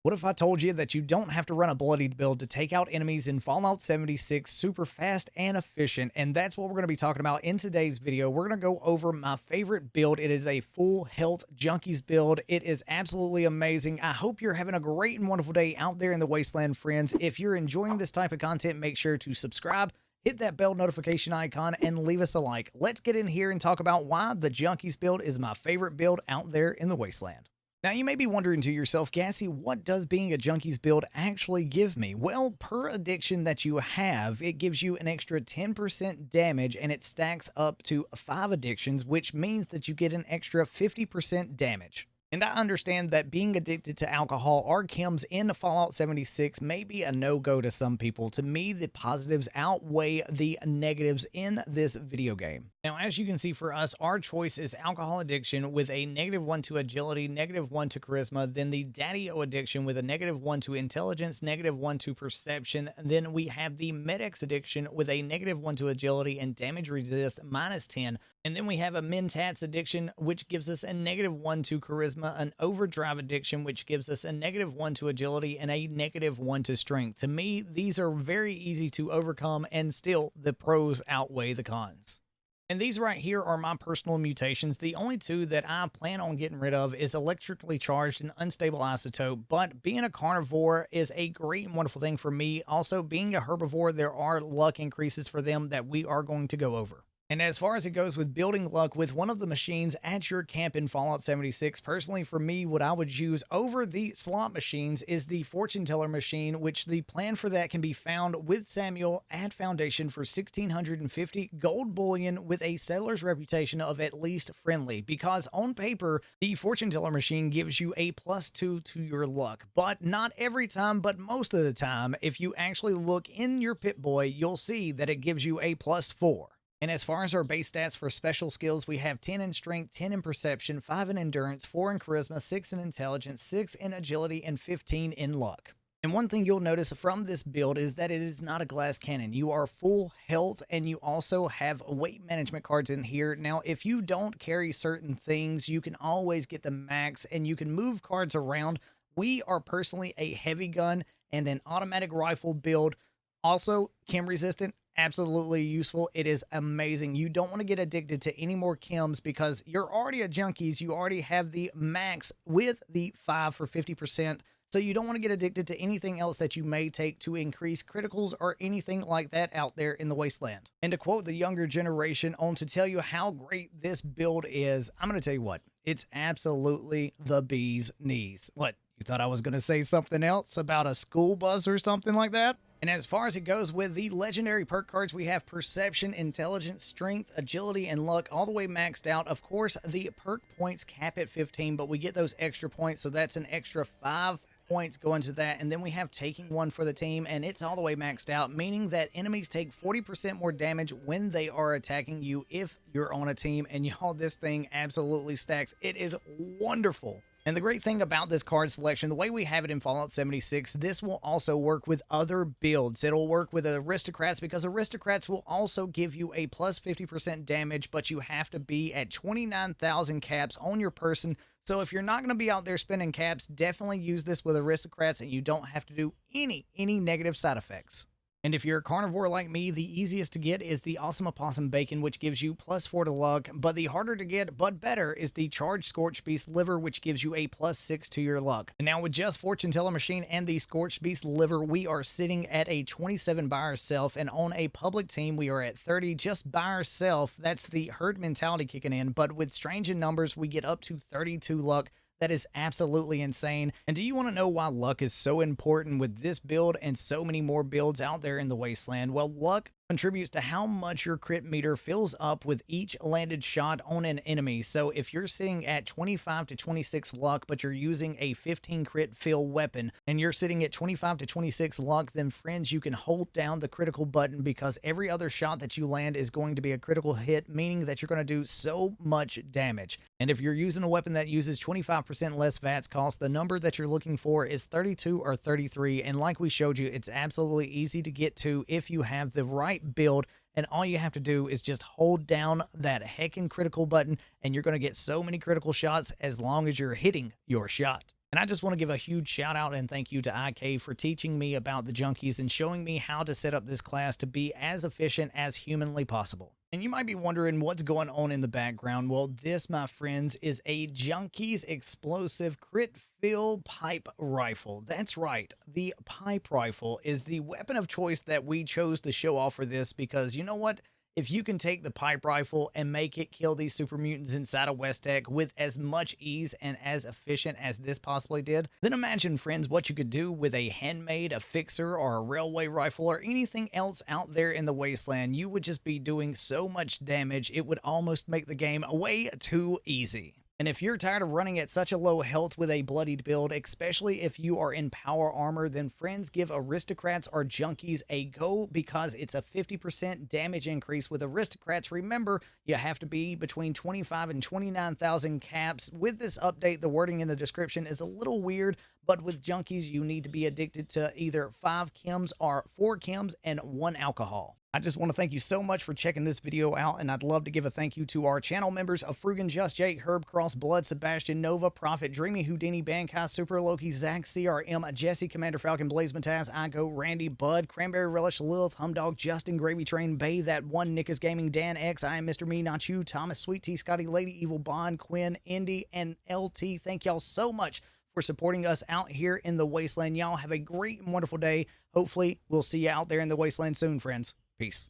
What if I told you that you don't have to run a bloodied build to take out enemies in Fallout 76 super fast and efficient? And that's what we're going to be talking about in today's video. We're going to go over my favorite build. It is a full health Junkies build. It is absolutely amazing. I hope you're having a great and wonderful day out there in the wasteland, friends. If you're enjoying this type of content, make sure to subscribe, hit that bell notification icon, and leave us a like. Let's get in here and talk about why the Junkies build is my favorite build out there in the wasteland. Now, you may be wondering to yourself, Gassy, what does being a Junkies build actually give me? Well, per addiction that you have, it gives you an extra 10% damage, and it stacks up to 5 addictions, which means that you get an extra 50% damage. And I understand that being addicted to alcohol or chems in Fallout 76 may be a no-go to some people. To me, the positives outweigh the negatives in this video game. Now, as you can see for us, our choice is alcohol addiction with a -1 to agility, -1 to charisma, then the Daddy-O addiction with a -1 to intelligence, -1 to perception. Then we have the Med-X addiction with a -1 to agility and damage resist -10. And then we have a Mentats addiction, which gives us a -1 to charisma, an Overdrive addiction, which gives us a -1 to agility and a -1 to strength. To me, these are very easy to overcome, and still the pros outweigh the cons. And these right here are my personal mutations. The only two that I plan on getting rid of is electrically charged and unstable isotope, but being a carnivore is a great and wonderful thing for me. Also, being a herbivore, there are luck increases for them that we are going to go over. And as far as it goes with building luck with one of the machines at your camp in Fallout 76, personally for me, what I would use over the slot machines is the fortune teller machine, which the plan for that can be found with Samuel at Foundation for 1,650 gold bullion with a settler's reputation of at least friendly. Because on paper, the fortune teller machine gives you a +2 to your luck, but not every time, but most of the time. If you actually look in your Pip-Boy, you'll see that it gives you a +4. And as far as our base stats for special skills, we have 10 in strength, 10 in perception, 5 in endurance, 4 in charisma, 6 in intelligence, 6 in agility, and 15 in luck. And one thing you'll notice from this build is that it is not a glass cannon. You are full health, and you also have weight management cards in here. Now, if you don't carry certain things, you can always get the max, and you can move cards around. We are personally a heavy gun and an automatic rifle build. Also, chem resistant. Absolutely useful. It is amazing. You don't want to get addicted to any more chems because you're already a Junkies. You already have the max with the 5 for 50%. So you don't want to get addicted to anything else that you may take to increase criticals or anything like that out there in the wasteland. And to quote the younger generation on to tell you how great this build is, I'm going to tell you what, it's absolutely the bee's knees. What, you thought I was going to say something else about a school bus or something like that? And as far as it goes with the legendary perk cards, we have perception, intelligence, strength, agility, and luck all the way maxed out. Of course, the perk points cap at 15, but we get those extra points, so that's an extra 5 points going to that. And then we have taking one for the team, and it's all the way maxed out, meaning that enemies take 40% more damage when they are attacking you if you're on a team. And y'all, this thing absolutely stacks. It is wonderful. And the great thing about this card selection, the way we have it in Fallout 76, this will also work with other builds. It'll work with aristocrats because aristocrats will also give you a +50% damage, but you have to be at 29,000 caps on your person. So if you're not going to be out there spending caps, definitely use this with aristocrats and you don't have to do any negative side effects. And if you're a carnivore like me, the easiest to get is the Awesome Opossum Bacon, which gives you +4 to luck, but the harder to get, but better, is the Charged Scorched Beast Liver, which gives you a +6 to your luck. And now with just Fortune Teller Machine and the Scorched Beast Liver, we are sitting at a 27 by ourselves, and on a public team, we are at 30 just by ourselves. That's the herd mentality kicking in, but with Strange in Numbers, we get up to 32 luck. That is absolutely insane. And do you want to know why luck is so important with this build and so many more builds out there in the wasteland? Well, luck contributes to how much your crit meter fills up with each landed shot on an enemy. So if you're sitting at 25 to 26 luck, but you're using a 15 crit fill weapon, and you're sitting at 25 to 26 luck, then friends, you can hold down the critical button because every other shot that you land is going to be a critical hit, meaning that you're going to do so much damage. And if you're using a weapon that uses 25% less VATS cost, the number that you're looking for is 32 or 33. And like we showed you, it's absolutely easy to get to if you have the right build, and all you have to do is just hold down that heckin' critical button, and you're going to get so many critical shots as long as you're hitting your shot. And I just want to give a huge shout out and thank you to IK for teaching me about the junkies and showing me how to set up this class to be as efficient as humanly possible. And you might be wondering what's going on in the background. Well, this, my friends, is a Junkies explosive crit fill pipe rifle. That's right. The pipe rifle is the weapon of choice that we chose to show off for this because you know what? If you can take the pipe rifle and make it kill these super mutants inside of West Tech with as much ease and as efficient as this possibly did, then imagine, friends, what you could do with a handmade, a fixer, or a railway rifle, or anything else out there in the wasteland. You would just be doing so much damage, it would almost make the game way too easy. And if you're tired of running at such a low health with a bloodied build, especially if you are in power armor, then friends, give aristocrats or junkies a go because it's a 50% damage increase with aristocrats. Remember, you have to be between 25 and 29,000 caps. With this update, the wording in the description is a little weird, but with junkies, you need to be addicted to either 5 chems or 4 chems and 1 alcohol. I just want to thank you so much for checking this video out, and I'd love to give a thank you to our channel members of Frugan, Just Jake, Herb, Cross, Blood, Sebastian, Nova, Prophet, Dreamy, Houdini, Bankai, Super Loki, Zach, CRM, Jesse, Commander Falcon, Blaze Mataz, Igo, Randy, Bud, Cranberry Relish, Lilith, Humdog, Justin, Gravy Train, Bay, That One, Nick is Gaming, Dan X, I Am Mr. Me, Not You, Thomas, Sweet Tea, Scotty, Lady Evil, Bond, Quinn, Indy, and LT. Thank y'all so much for supporting us out here in the wasteland. Y'all have a great and wonderful day. Hopefully, we'll see you out there in the wasteland soon, friends. Peace.